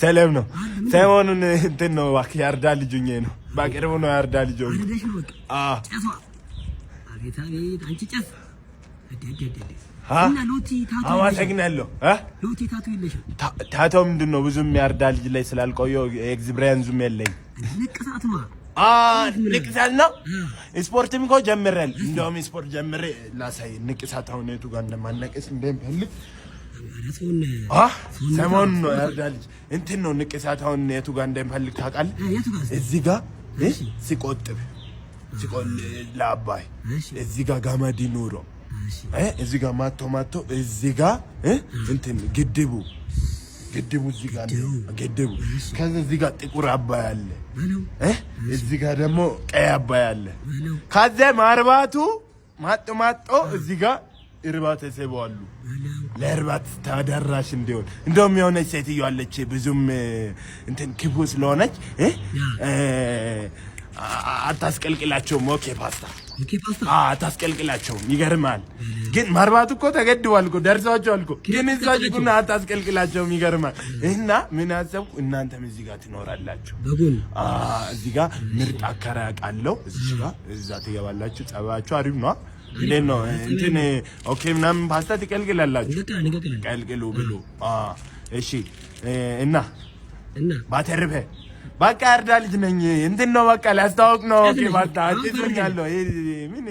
ሰላም ነው። ሰሞኑን እንትን ነው እባክህ ያርዳ ልጁኝ ነው ባቀርቡ ነው ያርዳ ልጁኝ። አመሰግናለሁ። ታቶ ምንድን ነው ብዙም ያርዳ ልጅ ላይ ስላልቆየው ኤክስፒሪየንሱም የለኝ። ንቅሳት ነው ስፖርትም እኮ ጀምሬያል። እንደውም ስፖርት ጀምሬ ላሳይ ንቅሳት አሁን የቱ ጋር እንደማነቅስ እንደምፈልግ ሰሞኑን ነው ያርዳ ልጅ እንትን ነው ንቅሳት አሁን የቱ ጋር እንደምፈልግ ታውቃለህ? እዚህ ጋር ሲቆጥብ ለአባይ እዚህ ጋር ጋማዲ ኑሮ እዚህ ጋር ማቶ እዚህ ጋር እንትን ግድቡ እዚህ ጋር ግድቡ ከዛ እዚህ ጋር ጥቁር አባይ አለ እዚህ ጋር ደግሞ ቀይ አባይ አለ። ከዛ ማርባቱ ማጦ እዚህ ጋር እርባታ ይሰባሉ ለእርባት ተደራሽ እንዲሆን። እንደውም የሆነች ሴትዮ አለች ብዙም እንትን ክፉ ስለሆነች አታስቀልቅላቸውም። ኦኬ ፓስታ አታስቀልቅላቸውም። ይገርማል። ግን ማርባቱ እኮ ተገድቧል እኮ ደርሷቸዋል እኮ ግን እዛች ኩና አታስቀልቅላቸውም። ይገርማል። እና ምን አሰብኩ እናንተም እዚህ ጋር ትኖራላችሁ። እዚህ ጋር ምርጥ አከራይ አውቃለሁ። እዚህ ጋር እዛ ትገባላችሁ። ጸባያችሁ አሪፍ ነው። እንዴት ነው እንትን ኦኬ ምናምን ፓስታ ትቀልቅላላችሁ። ቀልቅሉ ብሉ። እሺ እና ባተርፈ በቃ ያርዳ ልጅ ነኝ እንትን ነው በቃ ላስተዋውቅ ነው። ኦኬ ፓስታ አጥቶኛለሁ። ምን